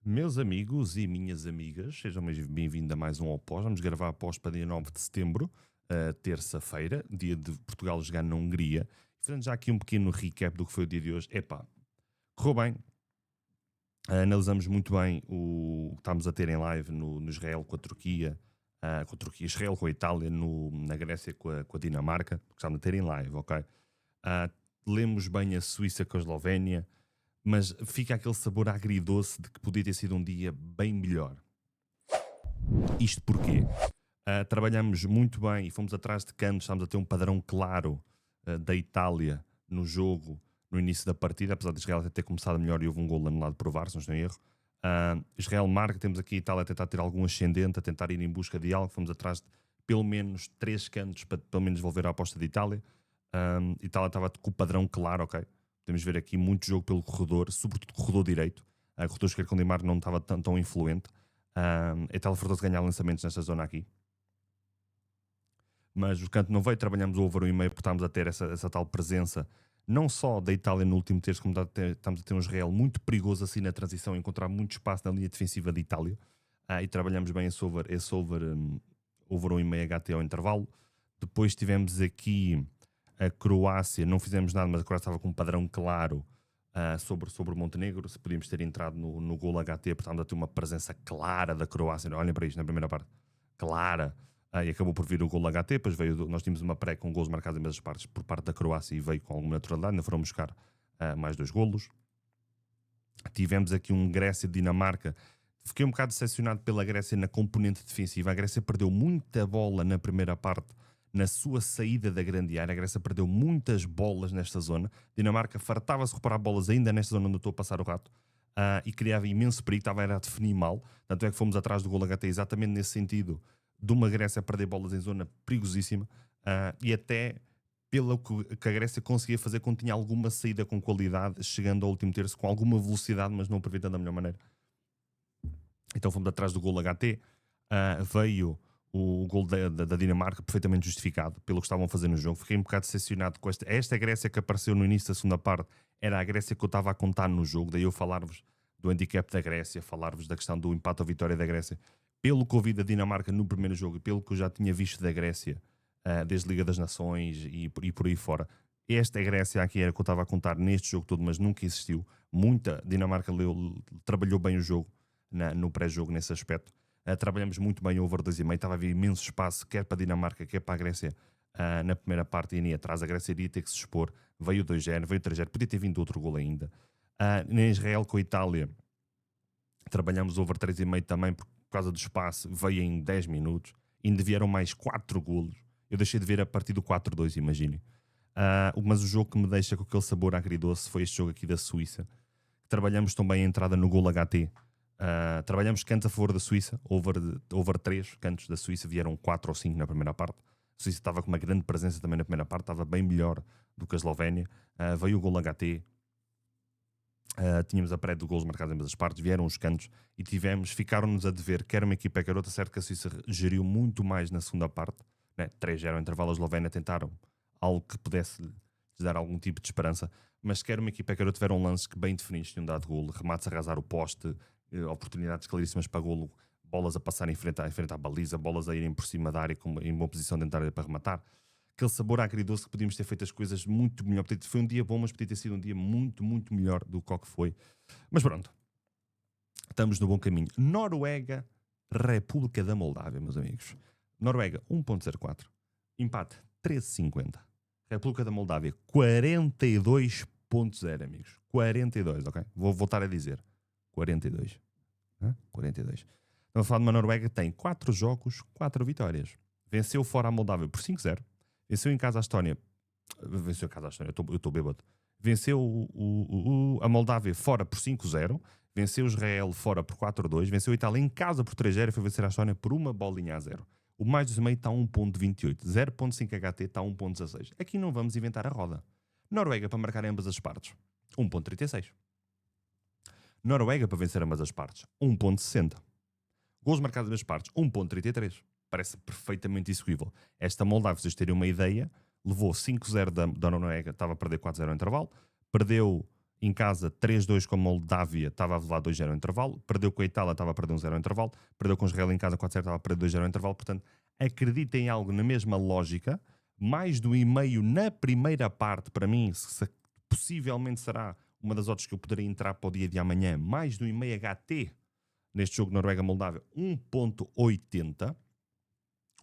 Meus amigos e minhas amigas, sejam bem-vindos a mais um Ao Pós. Vamos gravar após para dia 9 de setembro, terça-feira, dia de Portugal jogar na Hungria. Fazendo já aqui um pequeno recap do que foi o dia de hoje. Epá, correu bem. Analisamos muito bem o que estávamos a ter em live no Israel com a Turquia, Israel com a Itália, na Grécia com a Dinamarca, que estávamos a ter em live, ok? Lemos bem a Suíça com a Eslovénia, mas fica aquele sabor agridoce de que podia ter sido um dia bem melhor. Isto porquê? Trabalhamos muito bem e fomos atrás de cantos, estávamos a ter um padrão claro da Itália no jogo, no início da partida, apesar de Israel até ter começado melhor e houve um gol anulado por VAR, se não estou em erro. Israel marca, temos aqui a Itália a tentar ter algum ascendente, a tentar ir em busca de algo, fomos atrás de pelo menos 3 cantos para pelo menos devolver a aposta de Itália. Itália estava com o padrão claro, ok? Podemos ver aqui muito jogo pelo corredor, sobretudo corredor direito. O corredor esquerdo com o Neymar não estava tão influente. A Itália fartou-se ganhar lançamentos nesta zona aqui. Mas o canto não veio, trabalhamos o over 1,5 porque estávamos a ter essa tal presença, não só da Itália no último terço, como estamos a ter um Israel muito perigoso assim na transição, encontrar muito espaço na linha defensiva da Itália. E trabalhamos bem esse over 1,5 HT ao intervalo. Depois tivemos aqui a Croácia, não fizemos nada, mas a Croácia estava com um padrão claro sobre o Montenegro. Se podíamos ter entrado no gol HT, porque estávamos a ter uma presença clara da Croácia. Olhem para isto na primeira parte, clara. E acabou por vir o gol HT, depois nós tínhamos uma pré com golos marcados em mesmas partes por parte da Croácia e veio com alguma naturalidade, ainda foram buscar mais 2 golos. Tivemos aqui um Grécia-Dinamarca. Fiquei um bocado decepcionado pela Grécia na componente defensiva. A Grécia perdeu muita bola na primeira parte, na sua saída da grande área. A Grécia perdeu muitas bolas nesta zona. Dinamarca fartava-se de recuperar bolas ainda nesta zona onde eu estou a passar o rato. E criava imenso perigo, estava a definir mal. Tanto é que fomos atrás do gol HT exatamente nesse sentido, de uma Grécia a perder bolas em zona perigosíssima, e até pelo que a Grécia conseguia fazer quando tinha alguma saída com qualidade, chegando ao último terço com alguma velocidade, mas não aproveitando da melhor maneira. Então fomos atrás do gol HT, veio o gol da Dinamarca perfeitamente justificado pelo que estavam a fazer no jogo. Fiquei um bocado decepcionado com esta Grécia que apareceu no início da segunda parte, era a Grécia que eu estava a contar no jogo, daí eu falar-vos do handicap da Grécia, falar-vos da questão do empate ou vitória da Grécia. Pelo que ouvi da Dinamarca no primeiro jogo e pelo que eu já tinha visto da Grécia, desde Liga das Nações e por aí fora, esta Grécia aqui era que eu estava a contar neste jogo todo, mas nunca existiu. Dinamarca trabalhou bem o jogo no pré-jogo nesse aspecto. Trabalhamos muito bem o over 2,5, estava a haver imenso espaço, quer para a Dinamarca, quer para a Grécia, na primeira parte e nem atrás. A Grécia iria ter que se expor, veio 2-0, veio 3-0, podia ter vindo outro gol ainda. Na Israel com a Itália, trabalhamos over 3,5 também, por causa do espaço, veio em 10 minutos, ainda vieram mais 4 golos. Eu deixei de ver a partir do 4-2, imaginem. Mas o jogo que me deixa com aquele sabor agridoce foi este jogo aqui da Suíça. Trabalhamos também a entrada no gol HT. Trabalhamos cantos a favor da Suíça, over 3 cantos da Suíça, vieram 4 ou 5 na primeira parte. A Suíça estava com uma grande presença também na primeira parte, estava bem melhor do que a Eslovénia. Veio o gol HT. Tínhamos a pré de golos marcados em ambas as partes, vieram os cantos e ficaram-nos a dever, quer uma equipa quer outra. Certo que a Suíça geriu muito mais na segunda parte, né? 3-0 ao intervalo, a Eslovénia tentaram algo que pudesse lhes dar algum tipo de esperança, mas quer uma equipa quer outra tiveram lances que bem definidos tinham dado golo, remates a arrasar o poste, oportunidades claríssimas para golo, bolas a passar em frente à baliza, bolas a irem por cima da área em boa posição dentro da área para rematar. Aquele sabor agridoce que podíamos ter feito as coisas muito melhor. Foi um dia bom, mas podia ter sido um dia muito, muito melhor do que foi. Mas pronto, estamos no bom caminho. Noruega, República da Moldávia, meus amigos. Noruega, 1.04. Empate, 13.50. República da Moldávia, 42.0, amigos. 42, ok? Vou voltar a dizer. 42. 42. Estamos a falar de uma Noruega que tem 4 jogos, 4 vitórias. Venceu fora a Moldávia por 5-0. Venceu em casa a Estónia. Venceu em casa a Estónia, eu estou bêbado. Venceu a Moldávia fora por 5-0. Venceu Israel fora por 4-2. Venceu a Itália em casa por 3-0 e foi vencer a Estónia por uma bolinha a 0. O mais dos meio está a 1.28. 0.5 HT está a 1.16. Aqui não vamos inventar a roda. Noruega para marcar em ambas as partes. 1.36. Noruega para vencer ambas as partes. 1.60. Gols marcados nas partes. 1.33. Parece perfeitamente execuível. Esta Moldávia, vocês terem uma ideia, levou 5-0 da Noruega, estava a perder 4-0 ao intervalo, perdeu em casa 3-2 com a Moldávia, estava a levar 2-0 ao intervalo, perdeu com a Itália, estava a perder 1-0 ao intervalo, perdeu com Israel em casa 4-0, estava a perder 2-0 ao intervalo, portanto, acredita em algo na mesma lógica, mais do e meio na primeira parte, para mim, possivelmente será uma das odds que eu poderia entrar para o dia de amanhã, mais do e meio HT, neste jogo Noruega-Moldávia, 1.80.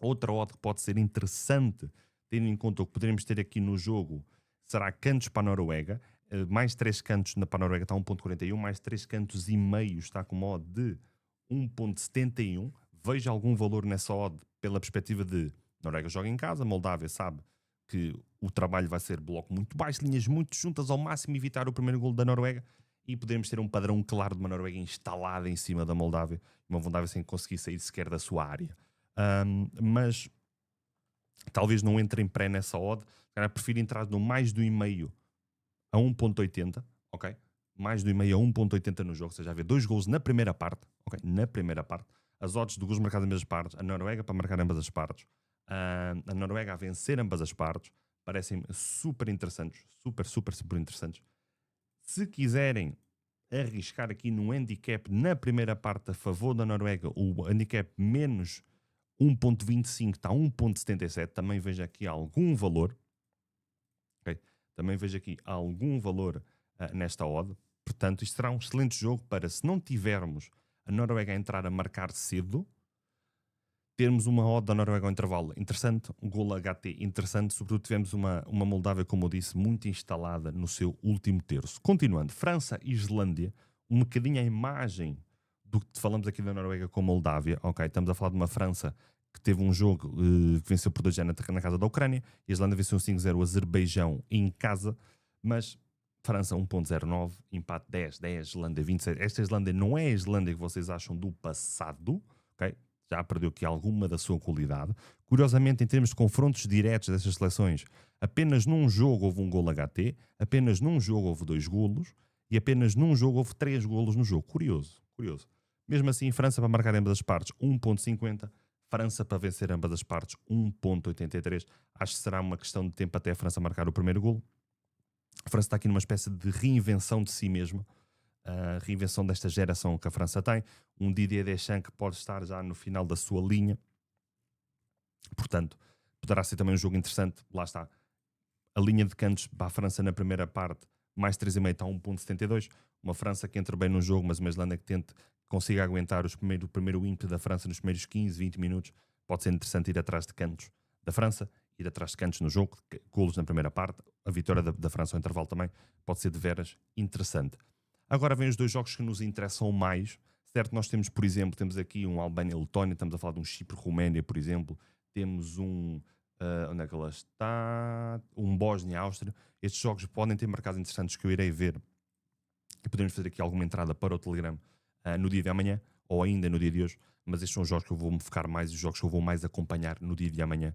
Outra odd que pode ser interessante, tendo em conta o que poderemos ter aqui no jogo, será cantos para a Noruega. Mais 3 cantos para a Noruega está 1.41, mais 3 cantos e meio está com uma odd de 1.71. Veja algum valor nessa odd pela perspectiva de Noruega joga em casa, Moldávia sabe que o trabalho vai ser bloco muito baixo, linhas muito juntas ao máximo, evitar o primeiro golo da Noruega, e podemos ter um padrão claro de uma Noruega instalada em cima da Moldávia, uma Moldávia sem conseguir sair sequer da sua área. Mas talvez não entre em pré nessa odd. Prefiro entrar no mais do e meio a 1.80, ok? Mais do e meio a 1.80 no jogo, ou seja, haver 2 golos na primeira parte, ok? Na primeira parte. As odds de golos marcados nas mesmas partes, a Noruega para marcar ambas as partes, a Noruega a vencer ambas as partes, parecem super interessantes, super interessantes. Se quiserem arriscar aqui no handicap na primeira parte a favor da Noruega, o handicap menos 1.25 está a 1.77, também vejo aqui algum valor, okay? Também vejo aqui algum valor nesta odd, portanto isto será um excelente jogo para, se não tivermos a Noruega a entrar a marcar cedo, termos uma odd da Noruega ao intervalo interessante, um gol HT interessante, sobretudo tivemos uma Moldávia, como eu disse, muito instalada no seu último terço. Continuando, França e Islândia, um bocadinho a imagem do que falamos aqui da Noruega com a Moldávia, ok? Estamos a falar de uma França que teve um jogo que venceu por 2-0 na casa da Ucrânia, a Islândia venceu 5-0 o Azerbaijão em casa, mas França 1.09, empate 10, Islândia 26. Esta Islândia não é a Islândia que vocês acham do passado, ok? Já perdeu aqui alguma da sua qualidade. Curiosamente, em termos de confrontos diretos destas seleções, apenas num jogo houve um gol HT, apenas num jogo houve 2 golos e apenas num jogo houve 3 golos no jogo. Curioso. Mesmo assim, França para marcar ambas as partes 1.50, França para vencer ambas as partes 1.83. Acho que será uma questão de tempo até a França marcar o primeiro golo. A França está aqui numa espécie de reinvenção de si mesma. A reinvenção desta geração que a França tem, um Didier Deschamps que pode estar já no final da sua linha, portanto poderá ser também um jogo interessante. Lá está, a linha de cantos para a França na primeira parte, mais 3,5 está a 1.72, uma França que entra bem no jogo, mas uma Islândia que consiga aguentar o primeiro ímpeto da França nos primeiros 15, 20 minutos. Pode ser interessante ir atrás de cantos da França, ir atrás de cantos no jogo, golos na primeira parte, a vitória da França ao intervalo também pode ser de veras interessante. Agora vem os 2 jogos que nos interessam mais, certo? Nós temos, por exemplo, temos aqui um Albânia-Letónia, estamos a falar de um Chipre-Roménia, por exemplo, temos onde é que ela está? Um Bósnia-Áustria. Estes jogos podem ter mercados interessantes que eu irei ver e podemos fazer aqui alguma entrada para o Telegram no dia de amanhã ou ainda no dia de hoje, mas estes são os jogos que eu vou me focar mais, os jogos que eu vou mais acompanhar no dia de amanhã,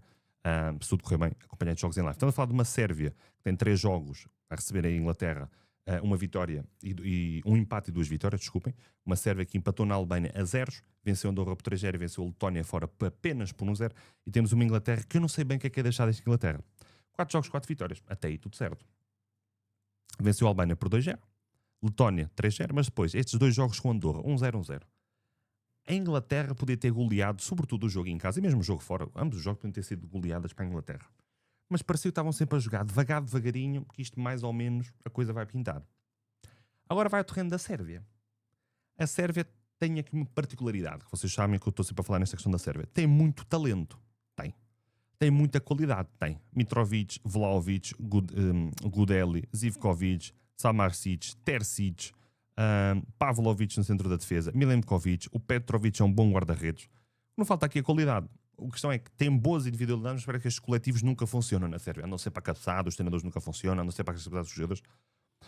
se tudo correr bem, acompanhar os jogos em live. Estamos a falar de uma Sérvia que tem 3 jogos a receber a Inglaterra, uma vitória e um empate e 2 vitórias, desculpem. Uma Sérvia que empatou na Albânia a 0, venceu Andorra por 3-0 e venceu a Letónia fora apenas por 1-0. E temos uma Inglaterra que eu não sei bem o que é deixar desta Inglaterra. 4 jogos, 4 vitórias. Até aí tudo certo. Venceu a Albânia por 2-0. Letónia 3-0, mas depois estes 2 jogos com Andorra, 1-0, 1-0. A Inglaterra podia ter goleado, sobretudo o jogo em casa e mesmo o jogo fora. Ambos os jogos podiam ter sido goleadas para a Inglaterra. Mas parecia que estavam sempre a jogar devagarinho, que isto mais ou menos a coisa vai pintar. Agora vai ao terreno da Sérvia. A Sérvia tem aqui uma particularidade, que vocês sabem que eu estou sempre a falar nesta questão da Sérvia. Tem muito talento. Tem muita qualidade. Tem Mitrovic, Vlahovic, Gudeli, Zivkovic, Samarsic, Terzic, Pavlovic no centro da defesa, Milenkovic, o Petrovic é um bom guarda-redes. Não falta aqui a qualidade. A questão é que tem boas individualidades, mas espero que estes coletivos nunca funcionam na Sérvia. A não ser para a cabeçada, os treinadores nunca funcionam, a não ser para a cabeçada dos jogadores.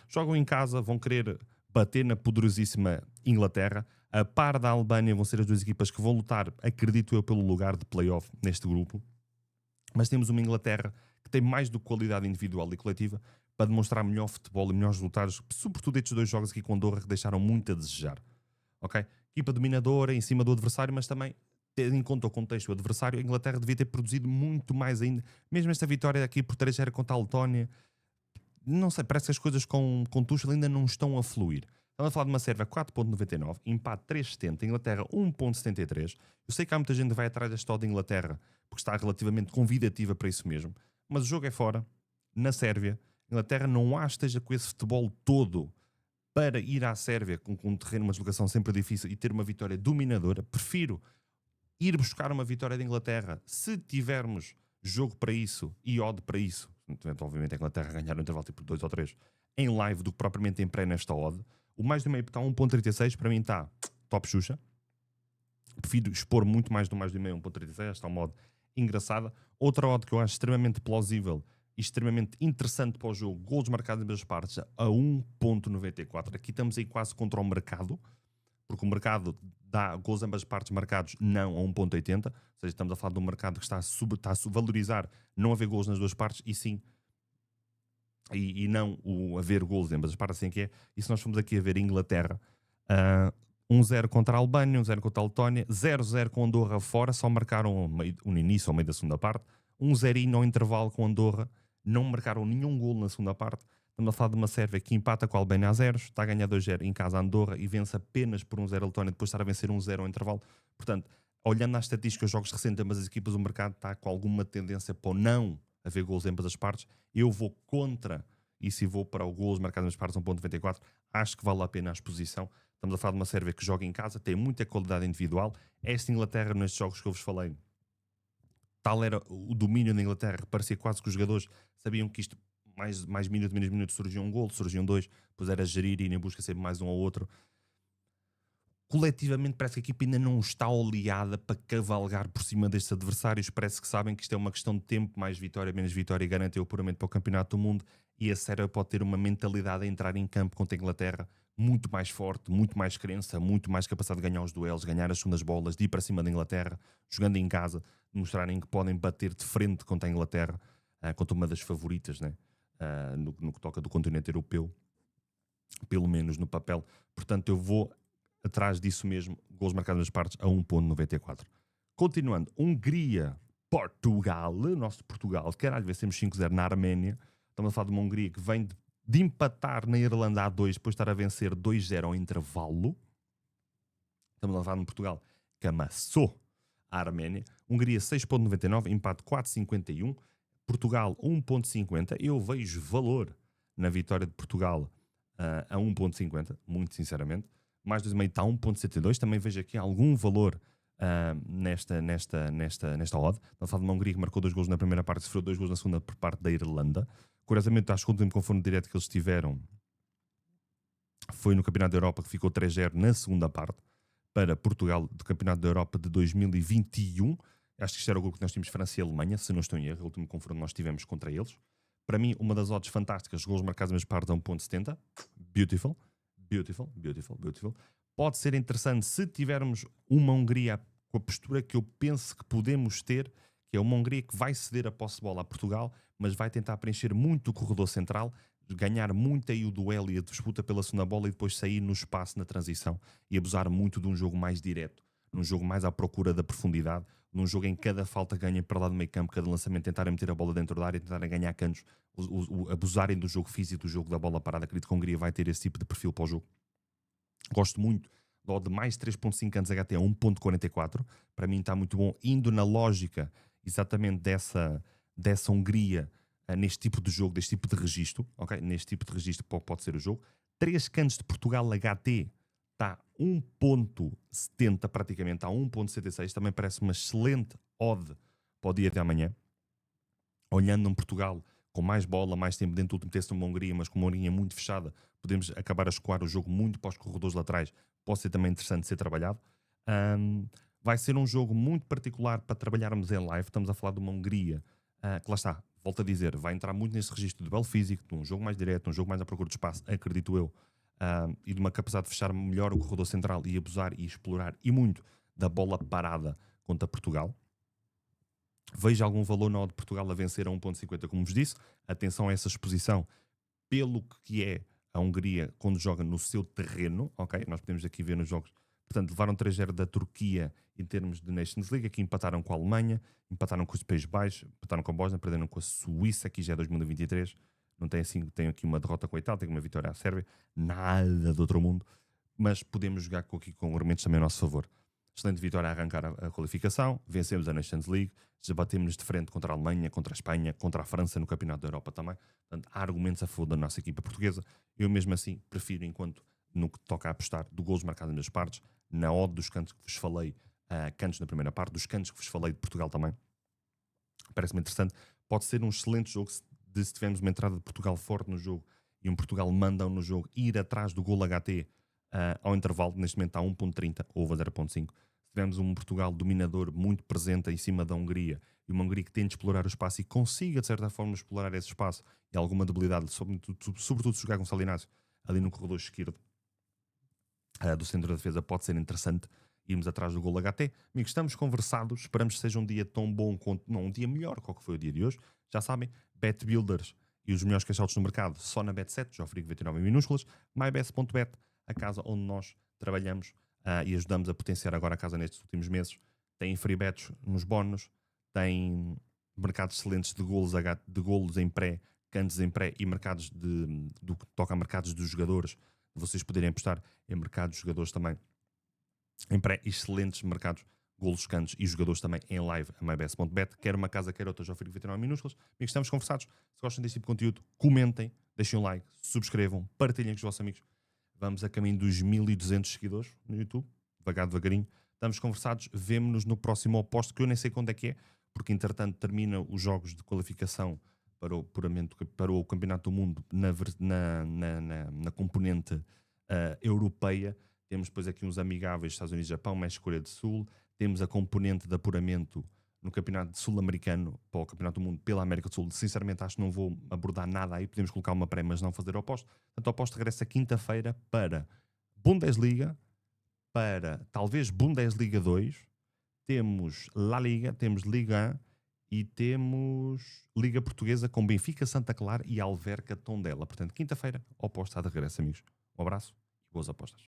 Jogam em casa, vão querer bater na poderosíssima Inglaterra. A par da Albânia vão ser as 2 equipas que vão lutar, acredito eu, pelo lugar de play-off neste grupo. Mas temos uma Inglaterra que tem mais do que qualidade individual e coletiva para demonstrar melhor futebol e melhores resultados, sobretudo estes 2 jogos aqui com Andorra que deixaram muito a desejar. Ok? Equipa dominadora em cima do adversário, mas também tendo em conta o contexto do adversário, a Inglaterra devia ter produzido muito mais ainda. Mesmo esta vitória aqui por 3-0 contra a Letónia, não sei, parece que as coisas com Tuchel ainda não estão a fluir. Estamos a falar de uma Sérvia 4.99, empate 3.70, Inglaterra 1.73. Eu sei que há muita gente que vai atrás desta odd de Inglaterra, porque está relativamente convidativa para isso mesmo, mas o jogo é fora, na Sérvia. Inglaterra não acho que esteja com esse futebol todo para ir à Sérvia com um terreno, uma deslocação sempre difícil e ter uma vitória dominadora. Prefiro ir buscar uma vitória de Inglaterra se tivermos jogo para isso e odd para isso. Obviamente a Inglaterra ganhar no intervalo tipo 2 ou 3 em live do que propriamente em pré nesta odd. O mais do meio está 1.36, para mim está top Xuxa. Prefiro expor muito mais do mais do meio 1.36, está uma odd engraçada. Outra odd que eu acho extremamente plausível e extremamente interessante para o jogo, golos marcados em ambas as partes a 1.94. Aqui estamos aí quase contra o mercado, porque o mercado dá gols em ambas as partes marcados não a 1.80, ou seja, estamos a falar de um mercado que está a valorizar não haver gols nas duas partes, e sim, e não o haver gols em ambas as partes, assim que é. E se nós formos aqui a ver Inglaterra, 1-0 contra a Albânia, 1-0 contra a Letónia, 0-0 com Andorra fora, só marcaram no início ou meio da segunda parte, 1-0 no intervalo com Andorra, não marcaram nenhum gol na segunda parte. Estamos a falar de uma Sérvia que empata com a Albânia a 0, está a ganhar 2-0 em casa a Andorra e vence apenas por 1-0 a Letónia, depois de estar a vencer 1-0 ao intervalo. Portanto, olhando às estatísticas, jogos recentes, ambas as equipas do mercado está com alguma tendência para não haver gols em ambas as partes. Eu vou contra e se vou para o gols marcados nas partes 1.94, acho que vale a pena a exposição. Estamos a falar de uma Sérvia que joga em casa, tem muita qualidade individual. Esta Inglaterra, nestes jogos que eu vos falei, tal era o domínio da Inglaterra, parecia quase que os jogadores sabiam que isto, mais minuto, menos minuto, surgia um gol, surgiam dois, depois era gerir e ir em busca sempre mais um ao outro. Coletivamente parece que a equipa ainda não está oleada para cavalgar por cima destes adversários. Parece que sabem que isto é uma questão de tempo, mais vitória, menos vitória, e garantem o apuramento para o Campeonato do Mundo. E a Sérvia pode ter uma mentalidade a entrar em campo contra a Inglaterra muito mais forte, muito mais crença, muito mais capacidade de ganhar os duelos, ganhar as segundas bolas, de ir para cima da Inglaterra, jogando em casa, mostrarem que podem bater de frente contra a Inglaterra, contra uma das favoritas, né? No que toca do continente europeu, pelo menos no papel. Portanto, eu vou atrás disso mesmo, gols marcados nas partes a 1.94. Continuando, Hungria, Portugal, nosso Portugal, caralho, vencemos 5-0 na Arménia. Estamos a falar de uma Hungria que vem de empatar na Irlanda a 2, depois de estar a vencer 2-0 ao intervalo. Estamos a falar de um Portugal que amassou a Arménia. Hungria 6.99, empate 4.51. Portugal 1.50. Eu vejo valor na vitória de Portugal a 1.50, muito sinceramente. Mais 2,5 está a 1.72. Também vejo aqui algum valor nesta odd. Na falar de uma Hungria que marcou 2 gols na primeira parte, sofreu 2 gols na segunda por parte da Irlanda. Curiosamente, acho que o último confronto direto que eles tiveram foi no Campeonato da Europa, que ficou 3-0 na segunda parte para Portugal do Campeonato da Europa de 2021. Acho que isto era o grupo que nós tínhamos, França e Alemanha, se não estou em erro, o último confronto que nós tivemos contra eles. Para mim, uma das odds fantásticas, gols marcados nas partes a 1.70. Beautiful. Pode ser interessante se tivermos uma Hungria com a postura que eu penso que podemos ter, que é uma Hungria que vai ceder a posse de bola a Portugal, mas vai tentar preencher muito o corredor central, ganhar muito aí o duelo e a disputa pela segunda bola e depois sair no espaço na transição e abusar muito de um jogo mais direto, num jogo mais à procura da profundidade, num jogo em que cada falta ganha para lá do meio campo, cada lançamento, tentarem meter a bola dentro da área, tentarem ganhar cantos, abusarem do jogo físico, do jogo da bola parada. Acredito que a Hungria vai ter esse tipo de perfil para o jogo. Gosto muito de mais 3.5 anos HT a 1.44. Para mim está muito bom, indo na lógica exatamente dessa Hungria neste tipo de jogo, deste tipo de registro. Okay? Neste tipo de registro pode ser o jogo. 3 cantos de Portugal HT está 1.70 praticamente, a 1.76. Também parece uma excelente odd para o dia de amanhã. Olhando um Portugal com mais bola, mais tempo dentro do último terço de uma Hungria, mas com uma Hungria muito fechada, podemos acabar a escoar o jogo muito para os corredores laterais. Pode ser também interessante ser trabalhado. Vai ser um jogo muito particular para trabalharmos em live. Estamos a falar de uma Hungria que lá está, volto a dizer, vai entrar muito nesse registro de duelo físico, de um jogo mais direto, um jogo mais à procura de espaço, acredito eu, e de uma capacidade de fechar melhor o corredor central e abusar e explorar e muito da bola parada contra Portugal. Vejo algum valor na odd de Portugal a vencer a 1.50, como vos disse. Atenção a essa exposição pelo que é a Hungria quando joga no seu terreno, ok? Nós podemos aqui ver nos jogos. Portanto, levaram 3-0 da Turquia em termos de Nations League, aqui empataram com a Alemanha, empataram com os Países Baixos, empataram com a Bósnia, perderam com a Suíça, aqui já é 2023. não tem assim, tem aqui uma derrota com a Itália, tem uma vitória à Sérvia, nada do outro mundo, mas podemos jogar aqui com argumentos também a nosso favor. Excelente vitória a arrancar a qualificação, vencemos a Nations League, debatemos de frente contra a Alemanha, contra a Espanha, contra a França no Campeonato da Europa também. Portanto, há argumentos a favor da nossa equipa portuguesa. Eu mesmo assim prefiro, enquanto no que toca a apostar, do golos marcados nas partes, na odd dos cantos que vos falei, cantos na primeira parte, dos cantos que vos falei de Portugal também. Parece-me interessante. Pode ser um excelente jogo se tivermos uma entrada de Portugal forte no jogo e um Portugal mandão no jogo, ir atrás do gol HT ao intervalo, neste momento está a 1.30 ou a 0.5. Se tivermos um Portugal dominador muito presente em cima da Hungria e uma Hungria que tente explorar o espaço e consiga de certa forma explorar esse espaço e alguma debilidade, sobretudo se jogar com Salinácio ali no corredor esquerdo do centro da defesa, pode ser interessante irmos atrás do gol HT. Amigos, estamos conversados, esperamos que seja um dia tão bom quanto, não, um dia melhor qual que foi o dia de hoje. Já sabem, Bet Builders e os melhores cash outs no mercado só na Bet7, já ofereci 29 em minúsculas, mybest.bet, a casa onde nós trabalhamos e ajudamos a potenciar agora a casa nestes últimos meses. Tem free bets nos bónus, tem mercados excelentes de golos em pré, cantos em pré e mercados do que toca a mercados dos jogadores, vocês poderem apostar em mercados de jogadores também em pré, excelentes mercados, golos, cantos e jogadores também em live a mybest.bet, quer uma casa, quer outra, já ofereci 29 minúsculas. Amigos, estamos conversados. Se gostam desse tipo de conteúdo, comentem, deixem um like, subscrevam, partilhem com os vossos amigos. Vamos a caminho dos 1200 seguidores no YouTube, devagarinho. Estamos conversados, vemo-nos no próximo oposto, que eu nem sei quando é que é, porque entretanto termina os jogos de qualificação para o Campeonato do Mundo na componente europeia. Temos depois aqui uns amigáveis Estados Unidos, Japão, México, Coreia do Sul. Temos a componente de apuramento no Campeonato Sul-Americano para o Campeonato do Mundo pela América do Sul. Sinceramente, acho que não vou abordar nada aí. Podemos colocar uma pré, mas não fazer o oposto. Portanto, o oposto regressa quinta-feira para Bundesliga, para talvez Bundesliga 2. Temos La Liga, temos Liga 1 e temos Liga Portuguesa com Benfica, Santa Clara e Alverca Tondela. Portanto, quinta-feira, oposto está de regresso, amigos. Um abraço e boas apostas.